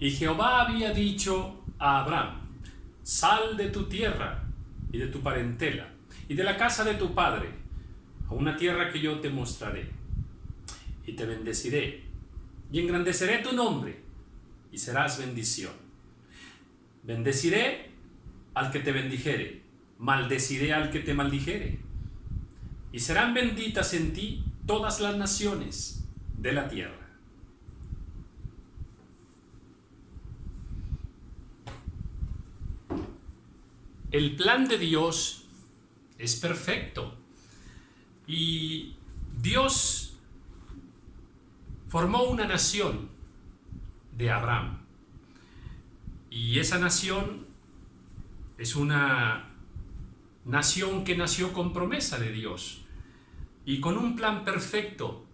Y Jehová había dicho a Abraham: sal de tu tierra y de tu parentela y de la casa de tu padre a una tierra que yo te mostraré, y te bendeciré y engrandeceré tu nombre y serás bendición. Bendeciré al que te bendijere, maldeciré al que te maldijere, y serán benditas en ti todas las naciones de la tierra. El plan de Dios es perfecto y Dios formó una nación de Abraham, y esa nación es una nación que nació con promesa de Dios y con un plan perfecto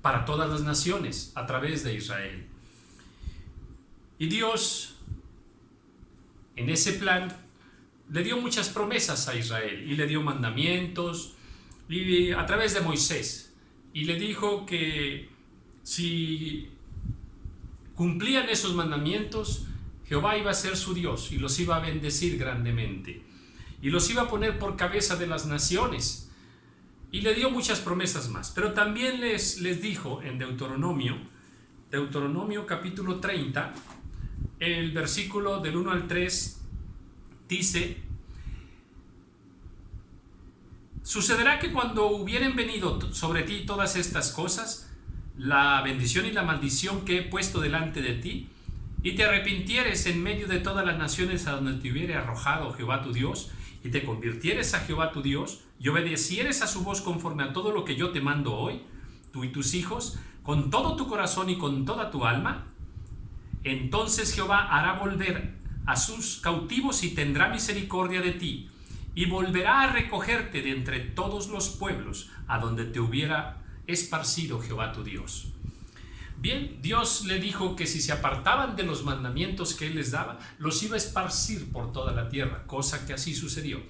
para todas las naciones a través de Israel. Y Dios, en ese plan, le dio muchas promesas a Israel y le dio mandamientos y a través de Moisés, y le dijo que si cumplían esos mandamientos, Jehová iba a ser su Dios y los iba a bendecir grandemente y los iba a poner por cabeza de las naciones, y le dio muchas promesas más. Pero también les dijo en Deuteronomio capítulo 30, el versículo del 1 al 3, dice: sucederá que cuando hubieren venido sobre ti todas estas cosas, la bendición y la maldición que he puesto delante de ti, y te arrepintieres en medio de todas las naciones a donde te hubiere arrojado Jehová tu Dios, y te convirtieres a Jehová tu Dios, y obedecieres a su voz conforme a todo lo que yo te mando hoy, tú y tus hijos, con todo tu corazón y con toda tu alma, entonces Jehová hará volver a sus cautivos y tendrá misericordia de ti, y volverá a recogerte de entre todos los pueblos a donde te hubiera esparcido Jehová tu Dios. Bien, Dios le dijo que si se apartaban de los mandamientos que Él les daba, los iba a esparcir por toda la tierra, cosa que así sucedió.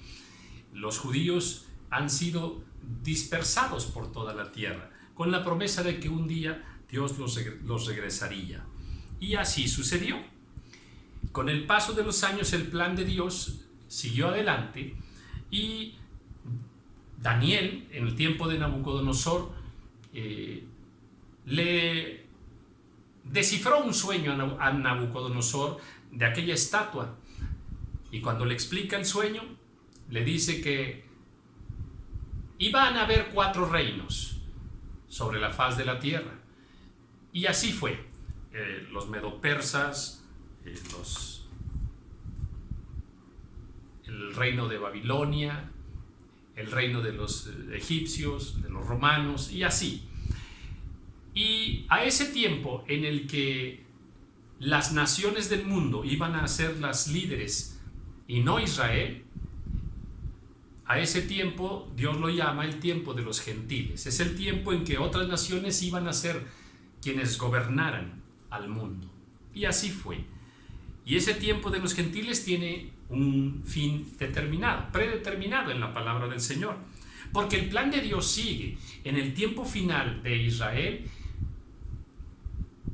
Los judíos han sido dispersados por toda la tierra, con la promesa de que un día Dios los regresaría. Y así sucedió. Con el paso de los años, el plan de Dios siguió adelante, y Daniel, en el tiempo de Nabucodonosor, le descifró un sueño a Nabucodonosor de aquella estatua, y cuando le explica el sueño, le dice que iban a haber 4 reinos sobre la faz de la tierra, y así fue. Los medo-persas, el reino de Babilonia, el reino de los egipcios, de los romanos, y así. Y a ese tiempo en el que las naciones del mundo iban a ser las líderes y no Israel, a ese tiempo Dios lo llama el tiempo de los gentiles. Es el tiempo en que otras naciones iban a ser quienes gobernaran al mundo. Y así fue. Y ese tiempo de los gentiles tiene un fin determinado, predeterminado en la palabra del Señor. Porque el plan de Dios sigue. En el tiempo final de Israel,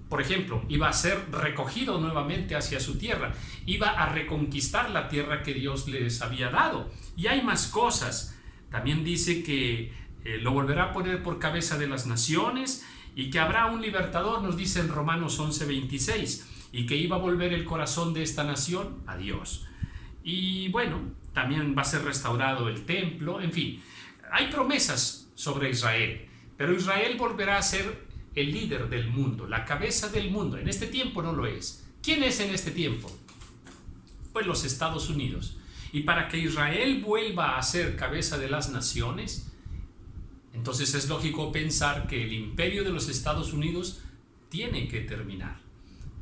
por ejemplo, iba a ser recogido nuevamente hacia su tierra, iba a reconquistar la tierra que Dios les había dado. Y hay más cosas. También dice que lo volverá a poner por cabeza de las naciones, y que habrá un libertador, nos dice en Romanos 11:26, y que iba a volver el corazón de esta nación a Dios. Y bueno, también va a ser restaurado el templo. En fin, hay promesas sobre Israel, pero Israel volverá a ser el líder del mundo, la cabeza del mundo. En este tiempo no lo es. ¿Quién es en este tiempo? Pues los Estados Unidos. Y para que Israel vuelva a ser cabeza de las naciones, entonces es lógico pensar que el imperio de los Estados Unidos tiene que terminar.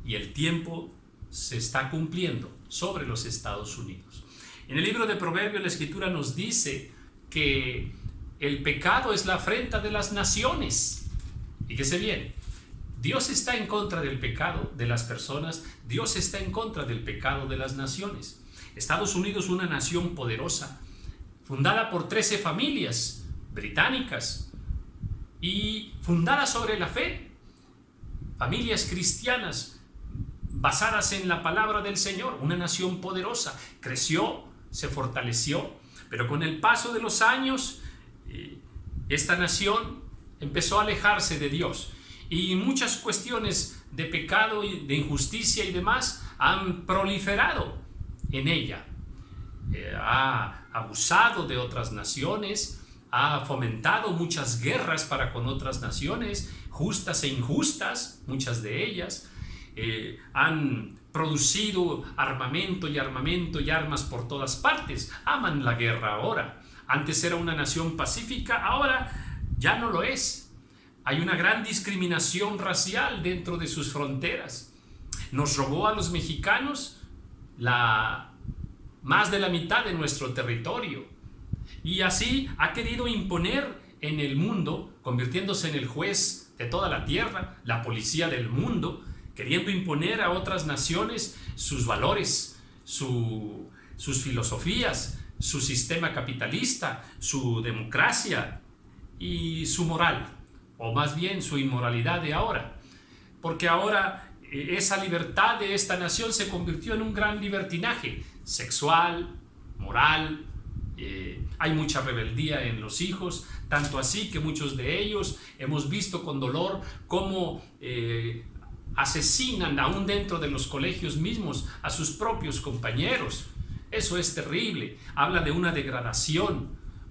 Y el tiempo se está cumpliendo sobre los Estados Unidos. En el libro de Proverbios la Escritura nos dice que el pecado es la afrenta de las naciones. Fíjese bien, Dios está en contra del pecado de las personas, Dios está en contra del pecado de las naciones. Estados Unidos, una nación poderosa, fundada por 13 familias británicas y fundada sobre la fe. familias cristianas basadas en la palabra del Señor, una nación poderosa, creció, se fortaleció, pero con el paso de los años, esta nación empezó a alejarse de Dios y muchas cuestiones de pecado y de injusticia y demás han proliferado en ella. Ha abusado de otras naciones, ha fomentado muchas guerras para con otras naciones, justas e injustas, muchas de ellas. Han producido armamento y armas por todas partes. Aman la guerra ahora. Antes era una nación pacífica, ahora ya no lo es. Hay una gran discriminación racial dentro de sus fronteras. Nos robó a los mexicanos más de la mitad de nuestro territorio. Y así ha querido imponer en el mundo, convirtiéndose en el juez de toda la tierra, la policía del mundo, queriendo imponer a otras naciones sus valores, sus filosofías, su sistema capitalista, su democracia y su moral, o más bien su inmoralidad de ahora. Porque ahora esa libertad de esta nación se convirtió en un gran libertinaje sexual, moral. Hay mucha rebeldía en los hijos, tanto así que muchos de ellos hemos visto con dolor cómo asesinan aún dentro de los colegios mismos a sus propios compañeros. Eso es terrible. Habla de una degradación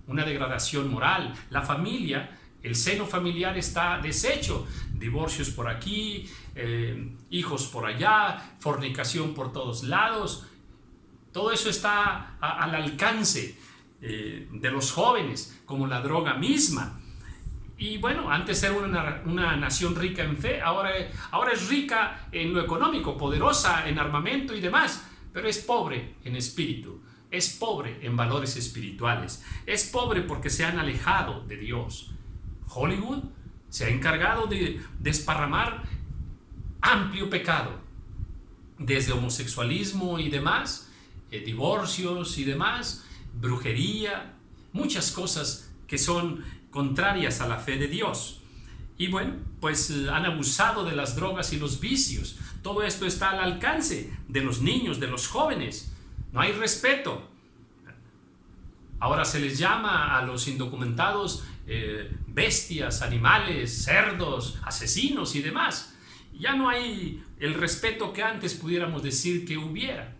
moral. La familia, el seno familiar está deshecho. Divorcios por aquí, hijos por allá, fornicación por todos lados. Todo eso está al alcance de los jóvenes, como la droga misma. Y bueno, antes era una nación rica en fe, ahora es rica en lo económico, poderosa en armamento y demás, pero es pobre en espíritu, es pobre en valores espirituales, es pobre porque se han alejado de Dios. Hollywood se ha encargado de desparramar amplio pecado, desde homosexualismo y demás, divorcios y demás, brujería, muchas cosas que son contrarias a la fe de Dios. Y bueno, pues han abusado de las drogas y los vicios. Todo esto está al alcance de los niños, de los jóvenes. No hay respeto. Ahora se les llama a los indocumentados bestias, animales, cerdos, asesinos y demás. Ya no hay el respeto que antes pudiéramos decir que hubiera.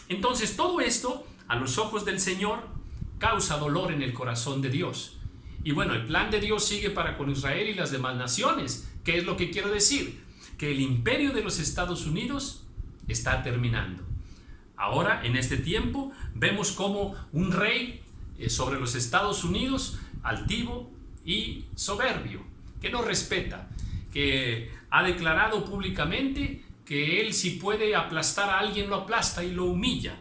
Entonces todo esto, a los ojos del Señor, causa dolor en el corazón de Dios. Y bueno, el plan de Dios sigue para con Israel y las demás naciones. ¿Qué es lo que quiero decir? Que el imperio de los Estados Unidos está terminando. Ahora, en este tiempo, vemos como un rey sobre los Estados Unidos, altivo y soberbio, que no respeta, que ha declarado públicamente que él, si puede aplastar a alguien, lo aplasta y lo humilla.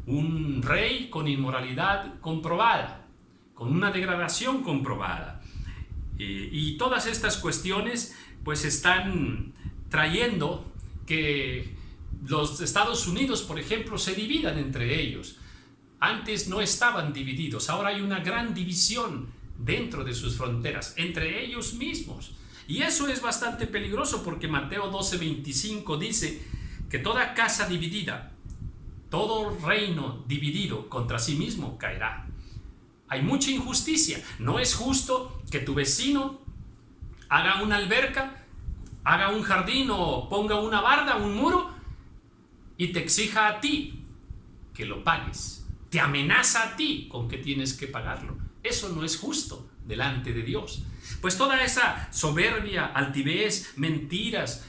Un rey con inmoralidad comprobada, con una degradación comprobada. Y todas estas cuestiones pues están trayendo que los Estados Unidos, por ejemplo, se dividan entre ellos. Antes no estaban divididos, ahora hay una gran división dentro de sus fronteras, entre ellos mismos. Y eso es bastante peligroso porque Mateo 12:25 dice que toda casa dividida, todo reino dividido contra sí mismo caerá. Hay mucha injusticia. No es justo que tu vecino haga una alberca, haga un jardín o ponga una barda, un muro y te exija a ti que lo pagues. Te amenaza a ti con que tienes que pagarlo. Eso no es justo delante de Dios. Pues toda esa soberbia, altivez, mentiras,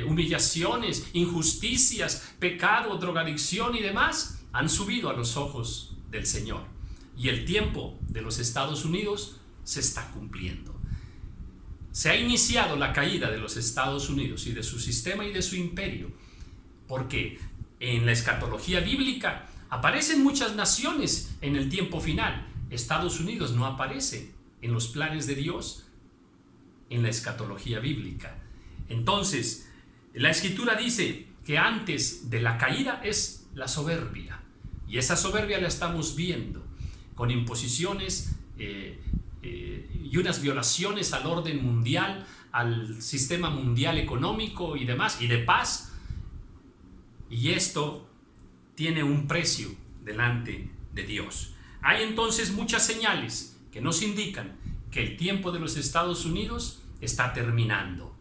humillaciones, injusticias, pecado, drogadicción y demás han subido a los ojos del Señor. Y el tiempo de los Estados Unidos se está cumpliendo. Se ha iniciado la caída de los Estados Unidos y de su sistema y de su imperio, porque en la escatología bíblica aparecen muchas naciones en el tiempo final. Estados Unidos no aparece en los planes de Dios en la escatología bíblica. Entonces, la Escritura dice que antes de la caída es la soberbia, y esa soberbia la estamos viendo con imposiciones y unas violaciones al orden mundial, al sistema mundial económico y demás, y de paz. Y esto tiene un precio delante de Dios. Hay entonces muchas señales que nos indican que el tiempo de los Estados Unidos está terminando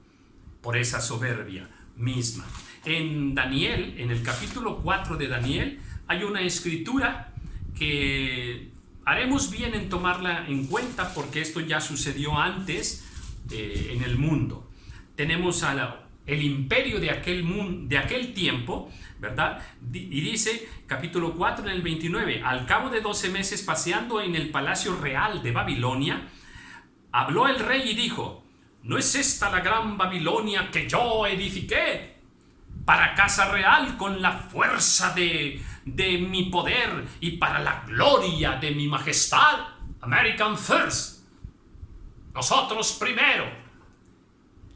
por esa soberbia misma. En Daniel, en el capítulo 4 de Daniel, hay una escritura que haremos bien en tomarla en cuenta porque esto ya sucedió antes en el mundo. Tenemos el imperio de aquel tiempo, ¿verdad? Y dice, capítulo 4 en el 29, al cabo de 12 meses paseando en el palacio real de Babilonia, habló el rey y dijo: ¿no es esta la gran Babilonia que yo edifiqué para casa real con la fuerza de mi poder y para la gloria de mi majestad? American first. Nosotros primero.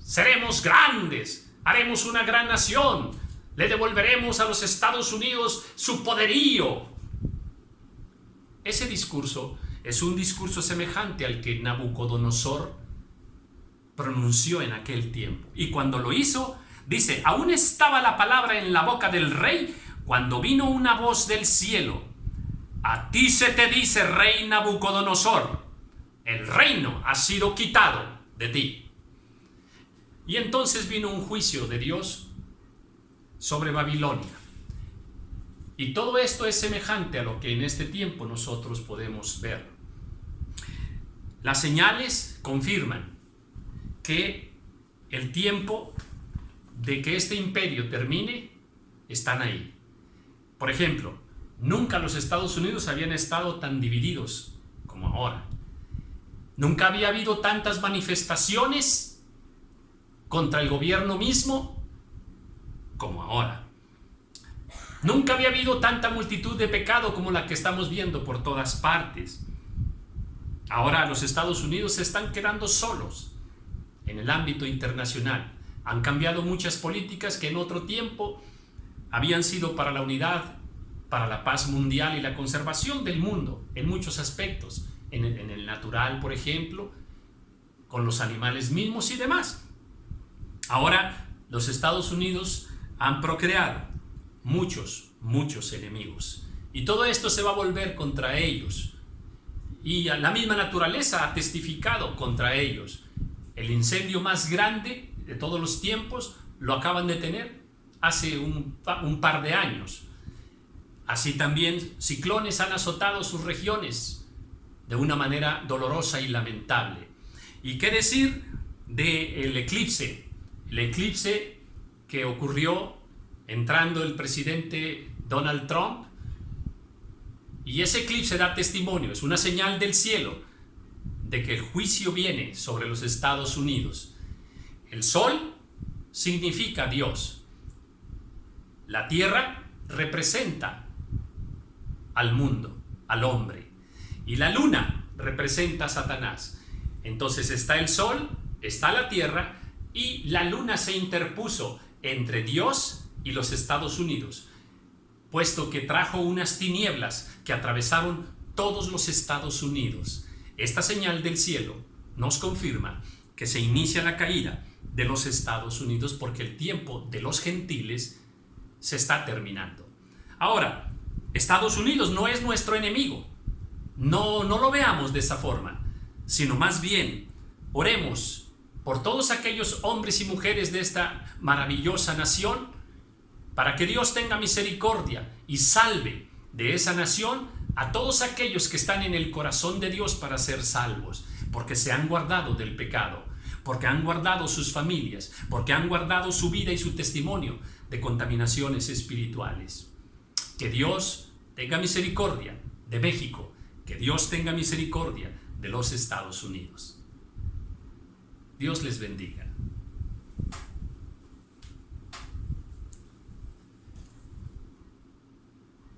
Seremos grandes. Haremos una gran nación. Le devolveremos a los Estados Unidos su poderío. Ese discurso es un discurso semejante al que Nabucodonosor pronunció en aquel tiempo. Y cuando lo hizo, dice, aún estaba la palabra en la boca del rey cuando vino una voz del cielo: a ti se te dice, rey Nabucodonosor, el reino ha sido quitado de ti. Y entonces vino un juicio de Dios sobre Babilonia. Y todo esto es semejante a lo que en este tiempo nosotros podemos ver. Las señales confirman que el tiempo de que este imperio termine están ahí. Por ejemplo, nunca los Estados Unidos habían estado tan divididos como ahora. Nunca había habido tantas manifestaciones contra el gobierno mismo como ahora. Nunca había habido tanta multitud de pecado como la que estamos viendo por todas partes. Ahora los Estados Unidos se están quedando solos en el ámbito internacional. Han cambiado muchas políticas que en otro tiempo habían sido para la unidad, para la paz mundial y la conservación del mundo en muchos aspectos, en el natural, por ejemplo, con los animales mismos y demás. Ahora los Estados Unidos han procreado muchos enemigos, y todo esto se va a volver contra ellos, y la misma naturaleza ha testificado contra ellos. El incendio más grande de todos los tiempos lo acaban de tener hace un par de años. Así también ciclones han azotado sus regiones de una manera dolorosa y lamentable. ¿Y qué decir del eclipse? El eclipse que ocurrió entrando el presidente Donald Trump, y ese eclipse da testimonio, es una señal del cielo de que el juicio viene sobre los Estados Unidos. El sol significa Dios, la tierra representa al mundo, al hombre, y la luna representa a Satanás. Entonces está el sol, está la tierra, y la luna se interpuso entre Dios y los Estados Unidos, puesto que trajo unas tinieblas que atravesaron todos los Estados Unidos. Esta señal del cielo nos confirma que se inicia la caída de los Estados Unidos, porque el tiempo de los gentiles se está terminando. Ahora, Estados Unidos no es nuestro enemigo. No lo veamos de esa forma, sino más bien oremos por todos aquellos hombres y mujeres de esta maravillosa nación, para que Dios tenga misericordia y salve de esa nación a todos aquellos que están en el corazón de Dios para ser salvos, porque se han guardado del pecado, porque han guardado sus familias, porque han guardado su vida y su testimonio de contaminaciones espirituales. Que Dios tenga misericordia de México, que Dios tenga misericordia de los Estados Unidos. Dios les bendiga.